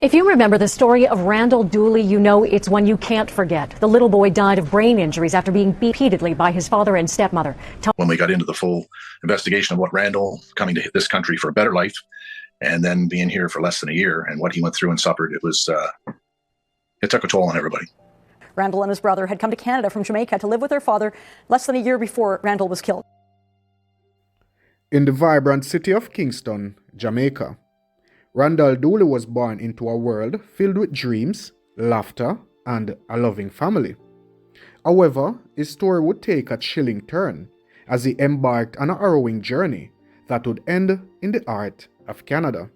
If you remember the story of Randal Dooley, you know it's one you can't forget. The little boy died of brain injuries after being beat repeatedly by his father and stepmother. When we got into the full investigation of what Randall coming to this country for a better life and then being here for less than a year and what he went through and suffered, it took a toll on everybody. Randall and his brother had come to Canada from Jamaica to live with their father less than a year before Randall was killed. In the vibrant city of Kingston, Jamaica, Randal Dooley was born into a world filled with dreams, laughter, and a loving family. However, his story would take a chilling turn as he embarked on a harrowing journey that would end in the heart of Canada,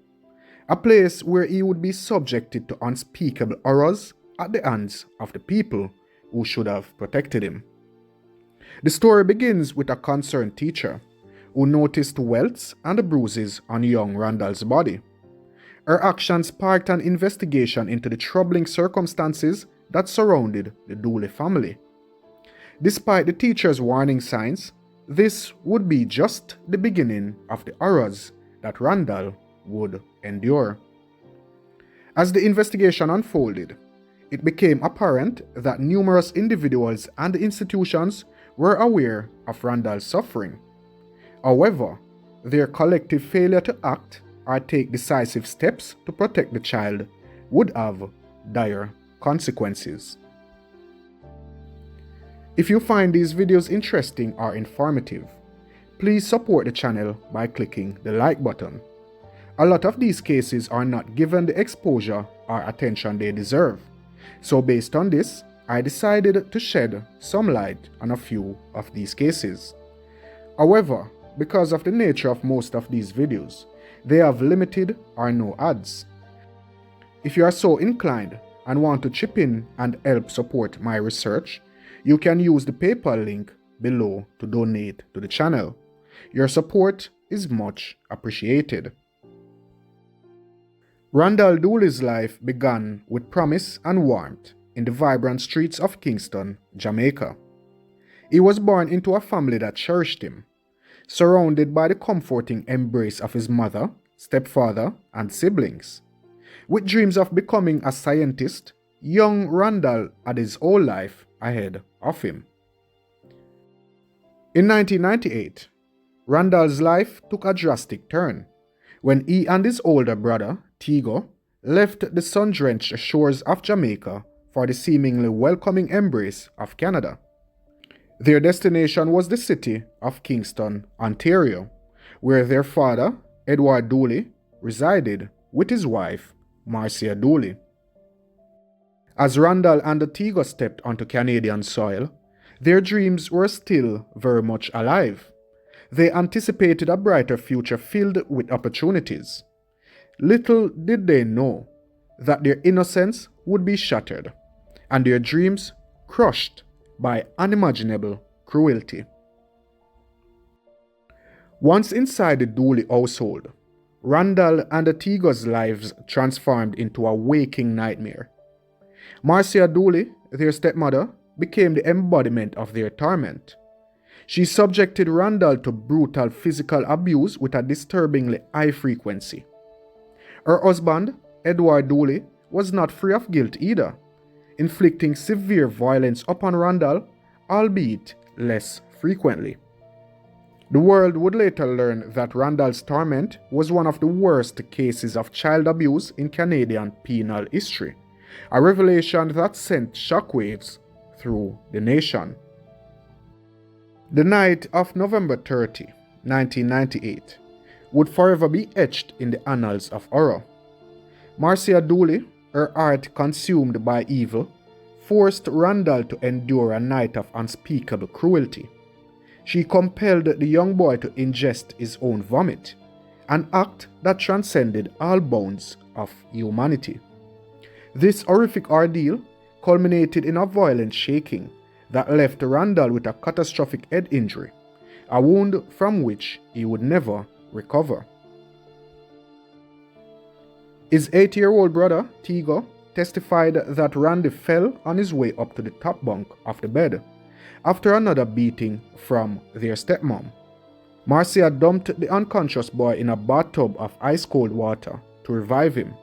a place where he would be subjected to unspeakable horrors at the hands of the people who should have protected him. The story begins with a concerned teacher who noticed welts and bruises on young Randall's body. Her actions sparked an investigation into the troubling circumstances that surrounded the Dooley family. Despite the teacher's warning signs, this would be just the beginning of the horrors that Randall would endure. As the investigation unfolded, it became apparent that numerous individuals and institutions were aware of Randall's suffering. However, their collective failure to act or take decisive steps to protect the child would have dire consequences. If you find these videos interesting or informative, please support the channel by clicking the like button. A lot of these cases are not given the exposure or attention they deserve, so based on this, I decided to shed some light on a few of these cases. However, because of the nature of most of these videos, they have limited or no ads. If you are so inclined and want to chip in and help support my research, you can use the PayPal link below to donate to the channel. Your support is much appreciated. Randal Dooley's life began with promise and warmth in the vibrant streets of Kingston, Jamaica. He was born into a family that cherished him, surrounded by the comforting embrace of his mother, stepfather, and siblings. With dreams of becoming a scientist, young Randall had his whole life ahead of him. In 1998, Randall's life took a drastic turn when he and his older brother, Tigo, left the sun-drenched shores of Jamaica for the seemingly welcoming embrace of Canada. Their destination was the city of Kingston, Ontario, where their father, Edward Dooley, resided with his wife, Marcia Dooley. As Randall and Tigo stepped onto Canadian soil, their dreams were still very much alive. They anticipated a brighter future filled with opportunities. Little did they know that their innocence would be shattered and their dreams crushed by unimaginable cruelty. Once inside the Dooley household, Randall and Tigo's lives transformed into a waking nightmare. Marcia Dooley, their stepmother, became the embodiment of their torment. She subjected Randall to brutal physical abuse with a disturbingly high frequency. Her husband, Edward Dooley, was not free of guilt either, inflicting severe violence upon Randall, albeit less frequently. The world would later learn that Randall's torment was one of the worst cases of child abuse in Canadian penal history, a revelation that sent shockwaves through the nation. The night of November 30, 1998, would forever be etched in the annals of horror. Marcia Dooley, her heart consumed by evil, forced Randall to endure a night of unspeakable cruelty. She compelled the young boy to ingest his own vomit, an act that transcended all bounds of humanity. This horrific ordeal culminated in a violent shaking that left Randall with a catastrophic head injury, a wound from which he would never recover. His 8-year-old brother, Tigo, testified that Randy fell on his way up to the top bunk of the bed after another beating from their stepmom. Marcia dumped the unconscious boy in a bathtub of ice-cold water to revive him,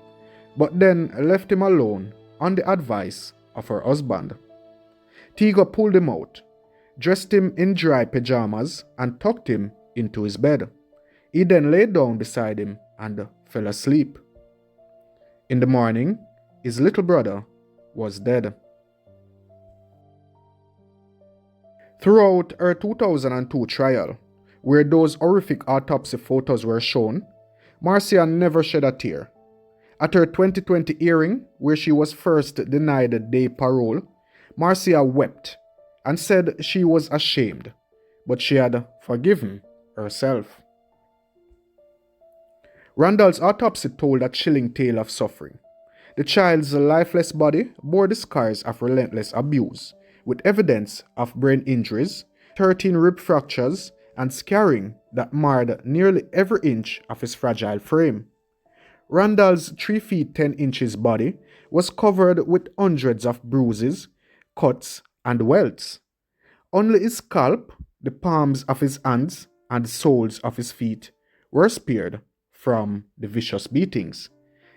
but then left him alone on the advice of her husband. Tigo pulled him out, dressed him in dry pajamas, and tucked him into his bed. He then lay down beside him and fell asleep. In the morning, his little brother was dead. Throughout her 2002 trial, where those horrific autopsy photos were shown, Marcia never shed a tear. At her 2020 hearing, where she was first denied day parole, Marcia wept and said she was ashamed, but she had forgiven herself. Randall's autopsy told a chilling tale of suffering. The child's lifeless body bore the scars of relentless abuse, with evidence of brain injuries, 13 rib fractures, and scarring that marred nearly every inch of his fragile frame. Randall's 3 feet 10 inches body was covered with hundreds of bruises, cuts, and welts. Only his scalp, the palms of his hands, and the soles of his feet were spared from the vicious beatings.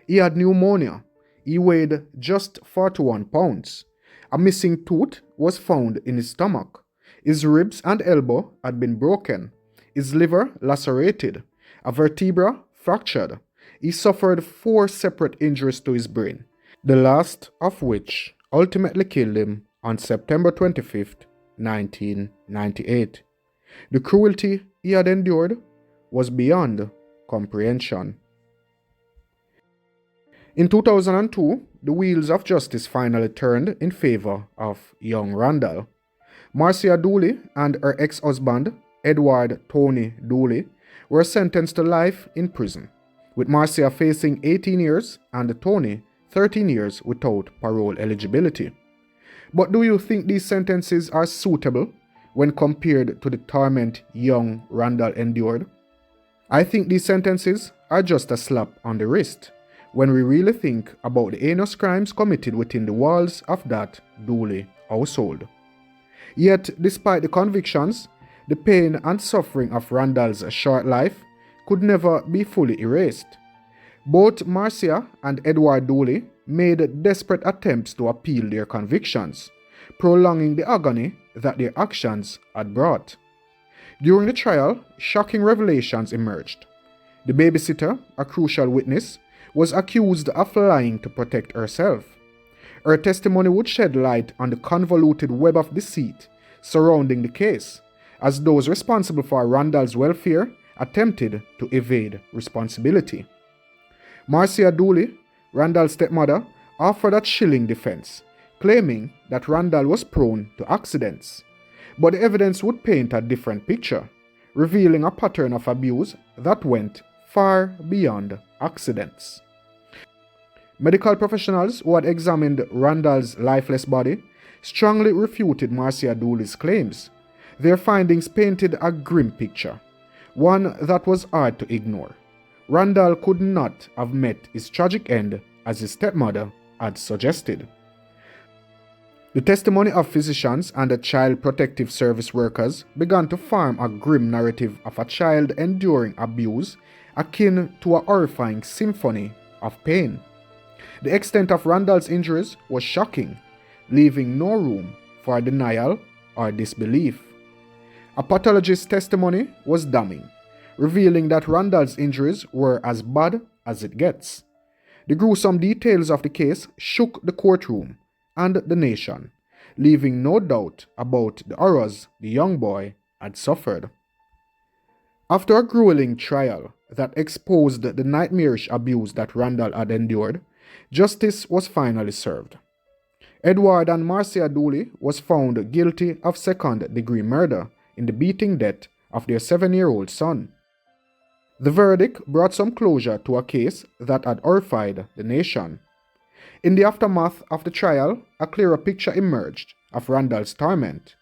He had pneumonia. He weighed just 41 pounds. A missing tooth was found in his stomach. His ribs and elbow had been broken. His liver lacerated. A vertebra fractured. He suffered 4 separate injuries to his brain, the last of which ultimately killed him on September 25th, 1998. The cruelty he had endured was beyond comprehension. In 2002, the wheels of justice finally turned in favor of young Randall. Marcia Dooley and her ex-husband, Edward Tony Dooley, were sentenced to life in prison, with Marcia facing 18 years and Tony 13 years without parole eligibility. But do you think these sentences are suitable when compared to the torment young Randall endured? I think these sentences are just a slap on the wrist when we really think about the heinous crimes committed within the walls of that Dooley household. Yet, despite the convictions, the pain and suffering of Randall's short life could never be fully erased. Both Marcia and Edward Dooley made desperate attempts to appeal their convictions, prolonging the agony that their actions had brought. During the trial, shocking revelations emerged. The babysitter, a crucial witness, was accused of lying to protect herself. Her testimony would shed light on the convoluted web of deceit surrounding the case, as those responsible for Randall's welfare attempted to evade responsibility. Marcia Dooley, Randall's stepmother, offered a chilling defense, claiming that Randall was prone to accidents. But the evidence would paint a different picture, revealing a pattern of abuse that went far beyond accidents. Medical professionals who had examined Randall's lifeless body strongly refuted Marcia Dooley's claims. Their findings painted a grim picture, one that was hard to ignore. Randall could not have met his tragic end as his stepmother had suggested. The testimony of physicians and the child protective service workers began to form a grim narrative of a child enduring abuse akin to a horrifying symphony of pain. The extent of Randall's injuries was shocking, leaving no room for denial or disbelief. A pathologist's testimony was damning, revealing that Randall's injuries were as bad as it gets. The gruesome details of the case shook the courtroom and the nation, leaving no doubt about the horrors the young boy had suffered. After a grueling trial that exposed the nightmarish abuse that Randall had endured, justice was finally served. Edward and Marcia Dooley was found guilty of second-degree murder in the beating death of their 7-year-old son. The verdict brought some closure to a case that had horrified the nation. In the aftermath of the trial, a clearer picture emerged of Randall's torment.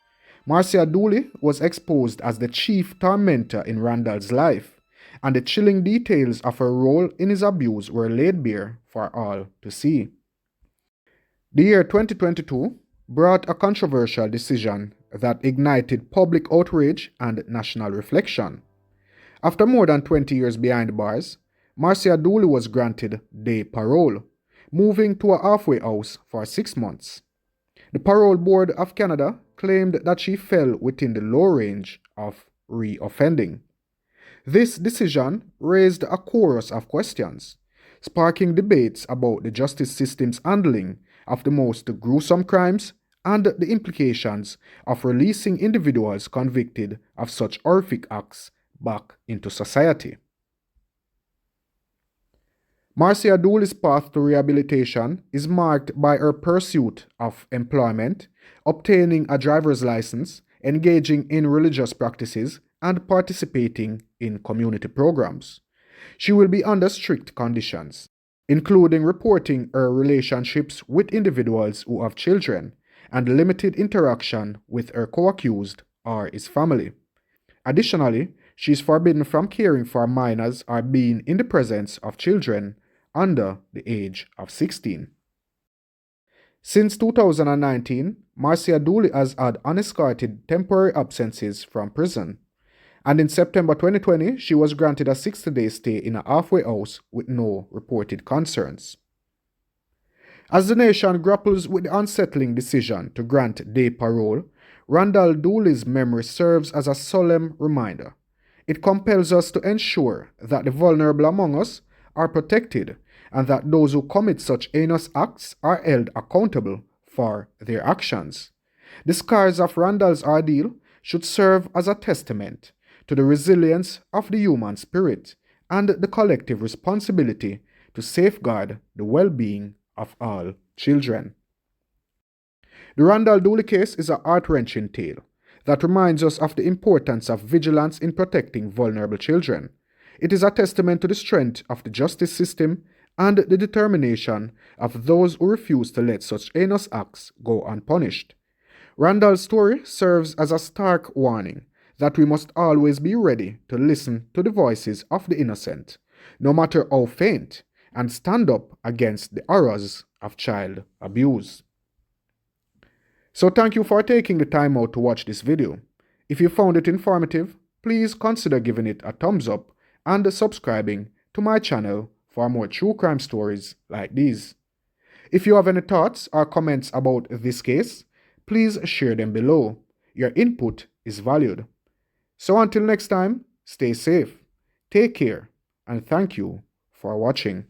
Marcia Dooley was exposed as the chief tormentor in Randall's life, and the chilling details of her role in his abuse were laid bare for all to see. The year 2022 brought a controversial decision that ignited public outrage and national reflection. After more than 20 years behind bars, Marcia Dooley was granted day parole, moving to a halfway house for 6 months. The Parole Board of Canada claimed that she fell within the low range of re-offending. This decision raised a chorus of questions, sparking debates about the justice system's handling of the most gruesome crimes and the implications of releasing individuals convicted of such horrific acts back into society. Marcia Dooley's path to rehabilitation is marked by her pursuit of employment, obtaining a driver's license, engaging in religious practices, and participating in community programs. She will be under strict conditions, including reporting her relationships with individuals who have children and limited interaction with her co-accused or his family. Additionally, she is forbidden from caring for minors or being in the presence of children under the age of 16. Since 2019, Marcia Dooley has had unescorted temporary absences from prison, and in September 2020, she was granted a 60-day stay in a halfway house with no reported concerns. As the nation grapples with the unsettling decision to grant day parole, Randal Dooley's memory serves as a solemn reminder. It compels us to ensure that the vulnerable among us are protected and that those who commit such heinous acts are held accountable for their actions. The scars of Randal's ordeal should serve as a testament to the resilience of the human spirit and the collective responsibility to safeguard the well-being of all children. The Randal Dooley case is a heart-wrenching tale that reminds us of the importance of vigilance in protecting vulnerable children. It is a testament to the strength of the justice system and the determination of those who refuse to let such heinous acts go unpunished. Randal's story serves as a stark warning that we must always be ready to listen to the voices of the innocent, no matter how faint, and stand up against the horrors of child abuse. So thank you for taking the time out to watch this video. If you found it informative, please consider giving it a thumbs up and subscribing to my channel for more true crime stories like these. If you have any thoughts or comments about this case, please share them below. Your input is valued. So until next time, stay safe, take care, and thank you for watching.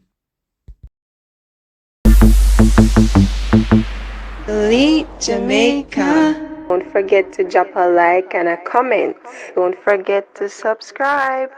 Delete Jamaica. Don't forget to drop a like and a comment. Don't forget to subscribe.